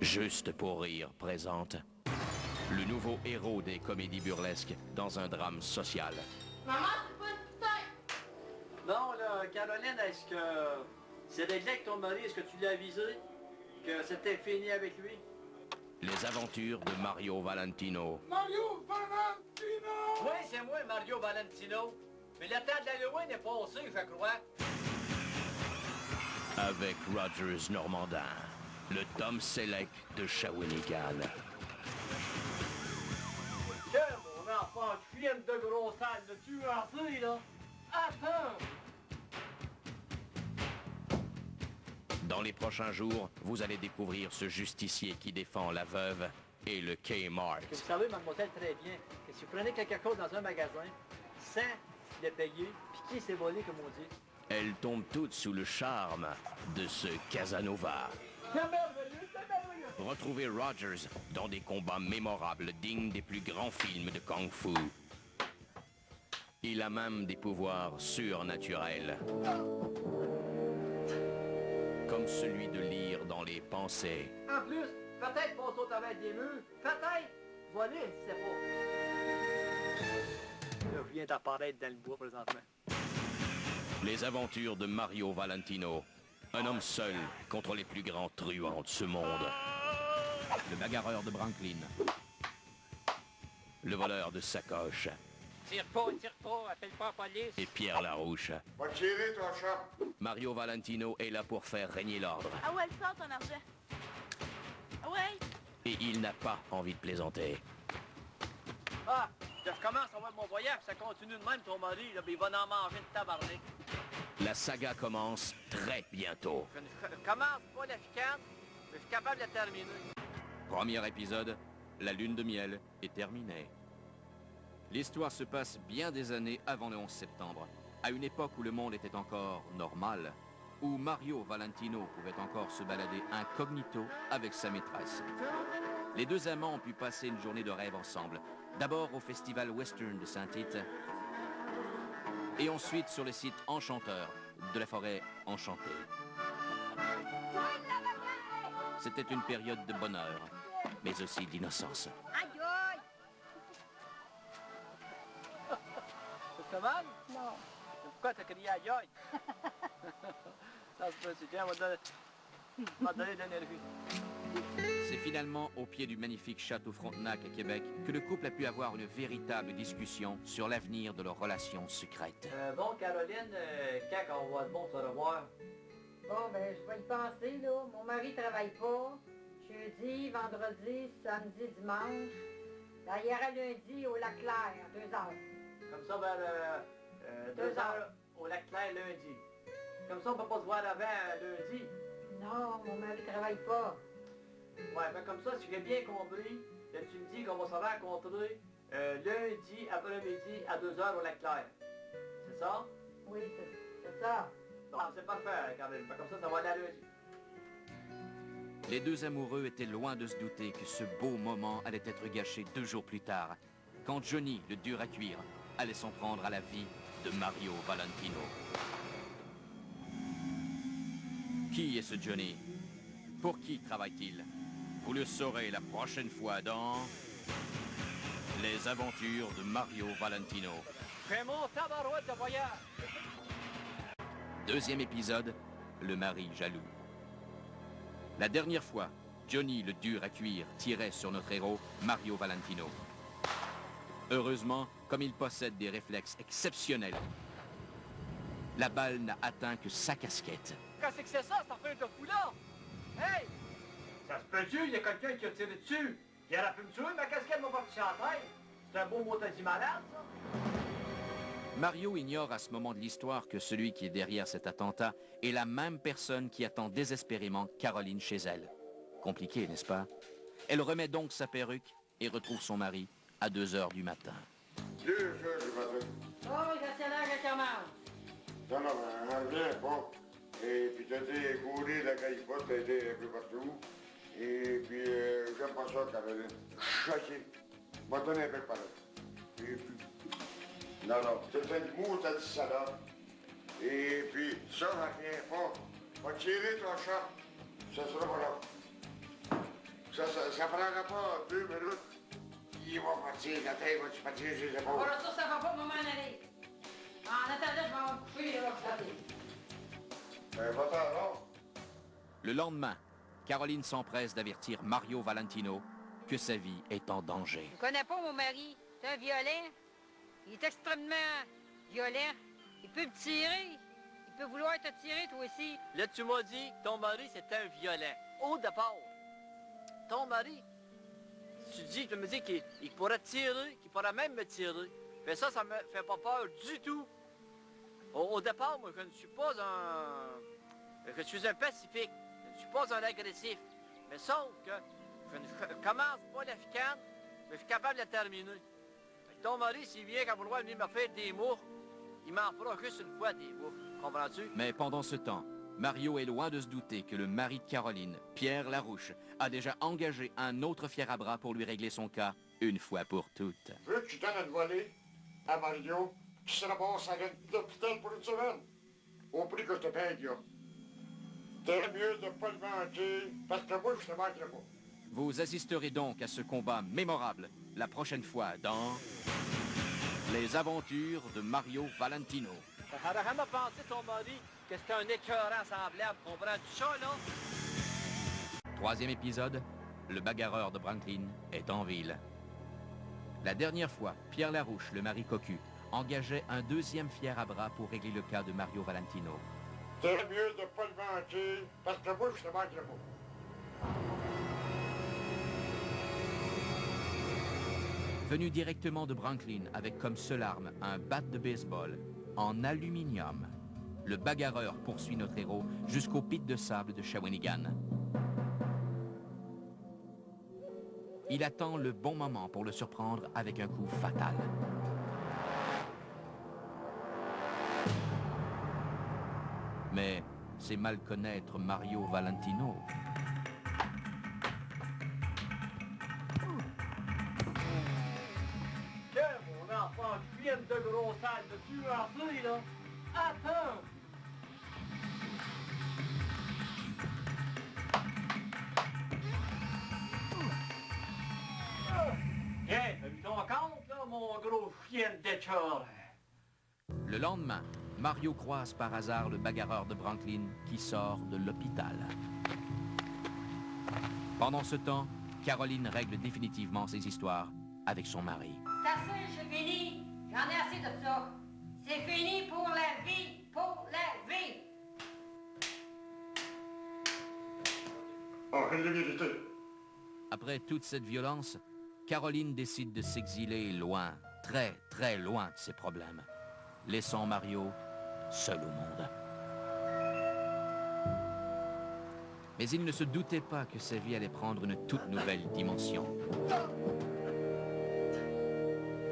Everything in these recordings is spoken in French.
Juste pour rire présente le nouveau héros des comédies burlesques dans un drame social. Maman, c'est pas une putain! Non, là, Caroline, est-ce que c'est réglé avec ton mari? Est-ce que tu l'as avisé que c'était fini avec lui? Les aventures de Mario Valentino. Mario Valentino! Oui, c'est moi, Mario Valentino. Mais le temps de l'Halloween est passé, je crois. Avec Rogers Normandin, le Tom Selleck de Shawinigan. Que mon enfant, chienne de gros sale, de tu rentrer, là? Attends! Dans les prochains jours, vous allez découvrir ce justicier qui défend la veuve et le Kmart. Vous savez, mademoiselle, très bien, que si vous prenez quelque chose dans un magasin, sans le payer, puis qui s'est volé, comme on dit. Elles tombent toutes sous le charme de ce Casanova. C'est merveilleux, c'est merveilleux! Retrouvez Rogers dans des combats mémorables dignes des plus grands films de Kung Fu. Il a même des pouvoirs surnaturels. Comme celui de lire dans les pensées. En plus, peut-être passer au travers des murs, peut-être voler, je sais pas. Là, je viens d'apparaître dans le bois présentement. Les aventures de Mario Valentino. Un homme seul contre les plus grands truands de ce monde. Le bagarreur de Franklin. Le voleur de sacoche. Tire pas, appelle pas la police. Et Pierre Larouche. Va tirer, ton chat! Mario Valentino est là pour faire régner l'ordre. Ah ouais, sors ton argent. Ah ouais? Et il n'a pas envie de plaisanter. Ah, je commence à voir mon voyage, ça continue de même, ton mari, là, il va en manger de tabarnak. La saga commence très bientôt. Je commence pas la chicane, mais je suis capable de la terminer. Premier épisode, la lune de miel est terminée. L'histoire se passe bien des années avant le 11 septembre, à une époque où le monde était encore normal, où Mario Valentino pouvait encore se balader incognito avec sa maîtresse. Les deux amants ont pu passer une journée de rêve ensemble, d'abord au festival western de Saint-Tite, et ensuite sur le site enchanteur de la forêt enchantée. C'était une période de bonheur, mais aussi d'innocence. Aïe aïe! Ça te fait mal? Non. Pourquoi t'as crié aïe aïe? Non, c'est bien, on va donner de l'énergie. C'est finalement au pied du magnifique château Frontenac à Québec que le couple a pu avoir une véritable discussion sur l'avenir de leur relation secrète. Bon, Caroline, quand on va être bon se revoir? Bon, ben, je vais y penser, là. Mon mari travaille pas. Jeudi, vendredi, samedi, dimanche. Là, il y aura lundi au Lac-Clair, 2 heures. Comme ça, vers 2 heures au Lac-Clair lundi. Comme ça, on peut pas se voir avant lundi. Non, mon mari travaille pas. Ouais, ben comme ça, si j'ai bien compris, là, tu me dis qu'on va se rencontrer lundi après-midi à 2 heures au Lac-Clair. C'est ça? Oui, c'est ça. Bon, c'est parfait, Caroline. Ben, comme ça va aller à lundi. Les deux amoureux étaient loin de se douter que ce beau moment allait être gâché 2 jours plus tard, quand Johnny, le dur à cuire, allait s'en prendre à la vie de Mario Valentino. Qui est ce Johnny? Pour qui travaille-t-il? Vous le saurez la prochaine fois dans Les aventures de Mario Valentino. Fais mon tabarouette de voyage! Deuxième épisode, le mari jaloux. La dernière fois, Johnny, le dur à cuire, tirait sur notre héros, Mario Valentino. Heureusement, comme il possède des réflexes exceptionnels, la balle n'a atteint que sa casquette. Qu'est-ce que c'est ça, cette affaire de fou-là? Hey! Ça se peut-tu? Il y a quelqu'un qui a tiré dessus. Il aurait pu me tuer, ma casquette m'a pas touché à la tête. C'est un beau mot dit malade, ça. Mario ignore à ce moment de l'histoire que celui qui est derrière cet attentat est la même personne qui attend désespérément Caroline chez elle. Compliqué, n'est-ce pas? Elle remet donc sa perruque et retrouve son mari à 2 heures du matin. 2 heures du matin. Oh, le gestionnaire qui commence. Non, non, mais elle revient pas. Et puis t'as été couré la caillotte, t'as été un peu partout. Et puis, j'aime pas ça, Caroline. Choqué. M'a donné un peu de parole. Et puis... Non, non, c'est une mot, t'as dit ça là. Et puis, ça, ça vient pas. Va tirer ton chat. Ça sera pas là. ça prendra pas 2 minutes. Il va partir, la tête va-tu partir sur les épaules. Voilà, ça va pas m'en aller. En attendant, je vais me coucher, là, regardez. Va-t'en, alors. Le lendemain, Caroline s'empresse d'avertir Mario Valentino que sa vie est en danger. Je connais pas mon mari. C'est un violent. Il est extrêmement violent. Il peut me tirer. Il peut vouloir te tirer, toi aussi. Là, tu m'as dit que ton mari, c'était un violent. Au départ, ton mari, tu me dis qu'il pourrait tirer, qu'il pourrait même me tirer. Mais ça me fait pas peur du tout. Au départ, moi, je ne suis pas je suis un pacifique. Je ne suis pas un agressif. Mais sauf que je ne commence pas la ficane, mais je suis capable de la terminer. Fait que ton mari, s'il vient qu'à vouloir venir me faire des mots, il m'en fera juste une fois des mots. Comprends-tu? Mais pendant ce temps, Mario est loin de se douter que le mari de Caroline, Pierre Larouche, a déjà engagé un autre fier à bras pour lui régler son cas une fois pour toutes. Veux que tu donnes une volée à Mario qui se ramasse à l'hôpital pour une semaine? Au prix que je te paye, gars. T'aurais mieux de pas le manquer, parce que moi, je te manquerai pas. Vous assisterez donc à ce combat mémorable la prochaine fois dans Les aventures de Mario Valentino. T'aurais jamais pensé, ton mari, que c'était un écœurant semblable. Comprends-tu ça, là? Troisième épisode, le bagarreur de Franklin est en ville. La dernière fois, Pierre Larouche, le mari cocu, engageait un deuxième fier à bras pour régler le cas de Mario Valentino. T'aurais mieux de pas le manquer, parce que moi, je te manquerai pas. Venu directement de Franklin avec comme seule arme un bat de baseball en aluminium, le bagarreur poursuit notre héros jusqu'au pit de sable de Shawinigan. Il attend le bon moment pour le surprendre avec un coup fatal. Mais c'est mal connaître Mario Valentino. Que mon enfant vienne de gros sale de tueur, là! Attends! Viens, t'as vu ton compte, là, mon gros chien d'écœur? Le lendemain, Mario croise par hasard le bagarreur de Franklin qui sort de l'hôpital. Pendant ce temps, Caroline règle définitivement ses histoires avec son mari. C'est assez, c'est fini. J'en ai assez de ça. C'est fini pour la vie, pour la vie. En vérité. Après toute cette violence, Caroline décide de s'exiler loin, très, très loin de ses problèmes, laissant Mario seul au monde. Mais il ne se doutait pas que sa vie allait prendre une toute nouvelle dimension.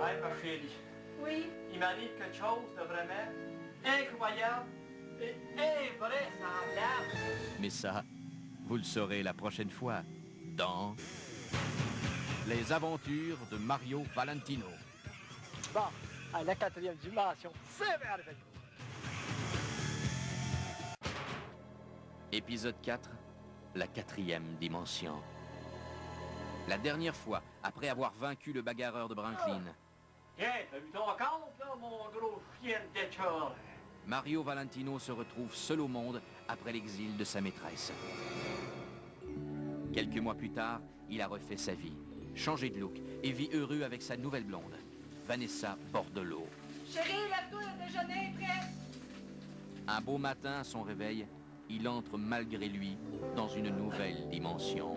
Hey, ma chérie, Oui. il m'arrive quelque chose de vraiment incroyable et invraisemblable. Mais ça, vous le saurez la prochaine fois dans Les aventures de Mario Valentino. Bon, à la 4e dimension, c'est merveilleux. Épisode 4, la 4e dimension. La dernière fois, après avoir vaincu le bagarreur de Franklin, Tiens, t'as vu ton compte, là, mon gros chien d'écœur? Mario Valentino se retrouve seul au monde après l'exil de sa maîtresse. Quelques mois plus tard, il a refait sa vie, changé de look et vit heureux avec sa nouvelle blonde, Vanessa Bordelot. Chérie, lève-toi, le déjeuner est prêt. Un beau matin, à son réveil, il entre malgré lui dans une nouvelle dimension.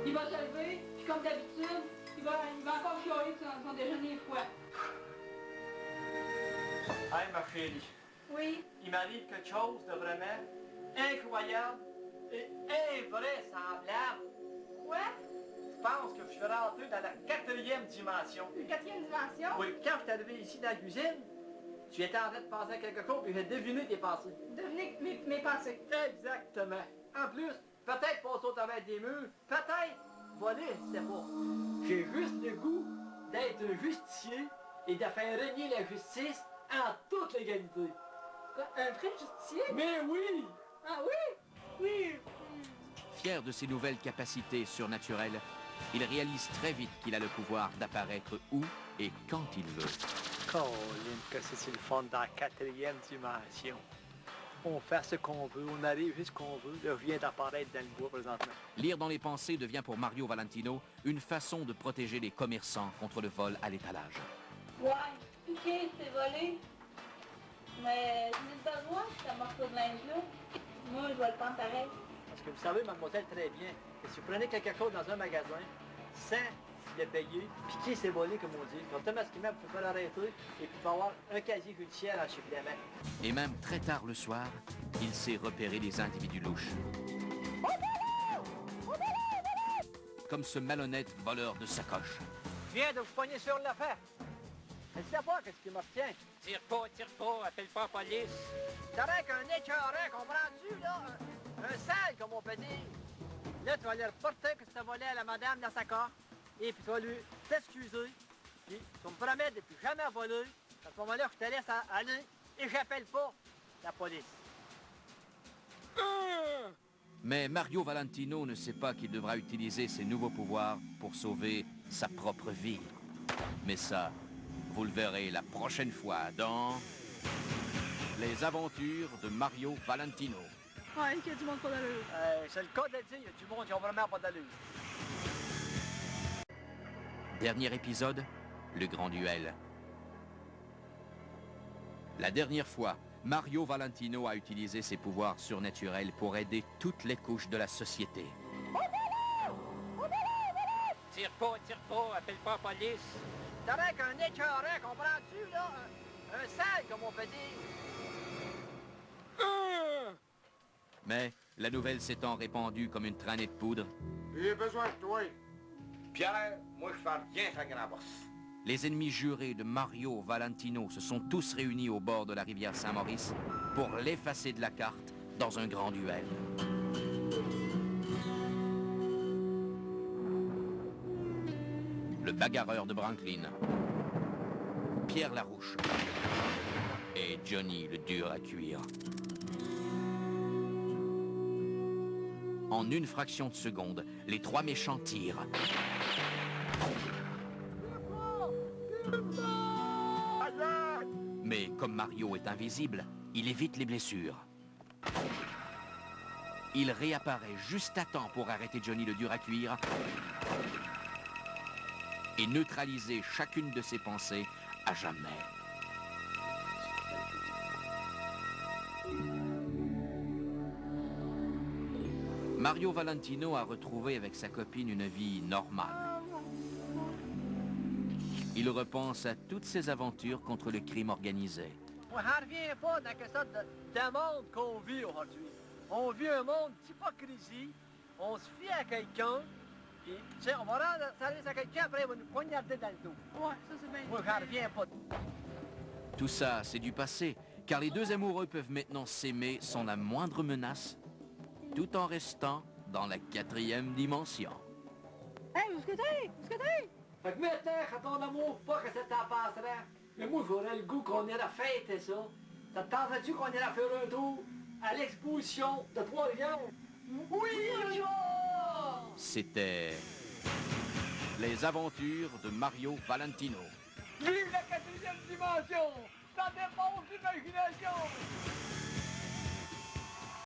Il va se lever, puis comme d'habitude, il va encore chialer que son déjeuner est froid. Hey, ma chérie, Oui. il m'arrive quelque chose de vraiment incroyable et invraisemblable. Quoi? Je pense que je suis rentré dans la 4e dimension. La 4e dimension? Oui, quand je suis arrivé ici dans la cuisine, tu étais en train de penser à quelque chose et j'ai deviné tes pensées. Devinez mes pensées. Exactement. En plus, peut-être passer au travers des murs, peut-être voler, je sais pas. J'ai juste le goût d'être un justicier et de faire régner la justice en toute légalité. Quoi, un vrai justicier? Mais oui! Ah oui? Oui, Fier de ses nouvelles capacités surnaturelles, il réalise très vite qu'il a le pouvoir d'apparaître où et quand il veut. Colin, que c'est le fun dans la 4e dimension. On fait ce qu'on veut, on arrive jusqu'on veut. Là, je viens d'apparaître dans le bois présentement. Lire dans les pensées devient pour Mario Valentino une façon de protéger les commerçants contre le vol à l'étalage. Ouais, ok, c'est volé. Mais j'ai le besoin, ça marche pas de linge-là. Moi, je vais le prendre pareil. Parce que vous savez, mademoiselle, très bien, que si vous prenez quelque chose dans un magasin, sans le payer, piquer c'est volé, comme on dit, automatiquement, vous pouvez l'arrêter et puis il va avoir un casier judiciaire en supplément. Et même très tard le soir, il sait repérer les individus louches. Comme ce malhonnête voleur de sacoches. Je viens de vous pogner sur l'affaire. Je sais pas qu'est-ce qui me retient. Tire pas, appelle pas la police. C'est vrai qu'un écœurant, comprends-tu, là? Un sale, comme on peut dire. Là, tu vas lui reporter que tu as volé à la madame dans sa coche. Et puis tu vas lui t'excuser. Puis tu vas me promettre de plus jamais voler. À ce moment-là, je te laisse aller et j'appelle pas la police. Mais Mario Valentino ne sait pas qu'il devra utiliser ses nouveaux pouvoirs pour sauver sa propre vie. Mais ça, vous le verrez la prochaine fois dans Les aventures de Mario Valentino. Ouais, qu'il y a du monde pas d'allure. C'est le cas de le dire, il y a du monde qui ont vraiment pas d'allure. Dernier épisode, le grand duel. La dernière fois, Mario Valentino a utilisé ses pouvoirs surnaturels pour aider toutes les couches de la société. Tire pas, appelle pas la police. C'est vrai qu'un écœurant, comprends-tu, là? Un sale, comme on peut dire. Mais la nouvelle s'étant répandue comme une traînée de poudre, J'ai besoin de toi. Pierre, moi je fais rien sans grand boss. les ennemis jurés de Mario Valentino se sont tous réunis au bord de la rivière Saint-Maurice pour l'effacer de la carte dans un grand duel. Le bagarreur de Branklin, Pierre Larouche et Johnny le dur à cuire. En une fraction de seconde, les trois méchants tirent. Mais comme Mario est invisible, il évite les blessures. Il réapparaît juste à temps pour arrêter Johnny le dur à cuire et neutraliser chacune de ses pensées à jamais. Mario Valentino a retrouvé avec sa copine une vie normale. Il repense à toutes ses aventures contre le crime organisé. On n'en revient pas dans quelque sorte de monde qu'on vit aujourd'hui. On vit un monde d'hypocrisie, on se fie à quelqu'un, puis, tu sais, on va rendre service à quelqu'un, après il va nous poignarder dans le dos. Ouais, ça c'est bien. Moi, j'en reviens pas. Tout ça, c'est du passé, car les deux amoureux peuvent maintenant s'aimer sans la moindre menace, tout en restant dans la 4e dimension. Hey, où est-ce que t'es? Où est-ce que t'es? Fait que maintenant, quand ton amour, pas que ça t'en passerait. Mais moi, j'aurais le goût qu'on ait la fête et ça. Ça te tenterait-tu qu'on ait la faire un tour à l'exposition de Trois-Rivières? Oui, C'était Les aventures de Mario Valentino. vive la 4e dimension! Ça dépense l'imagination!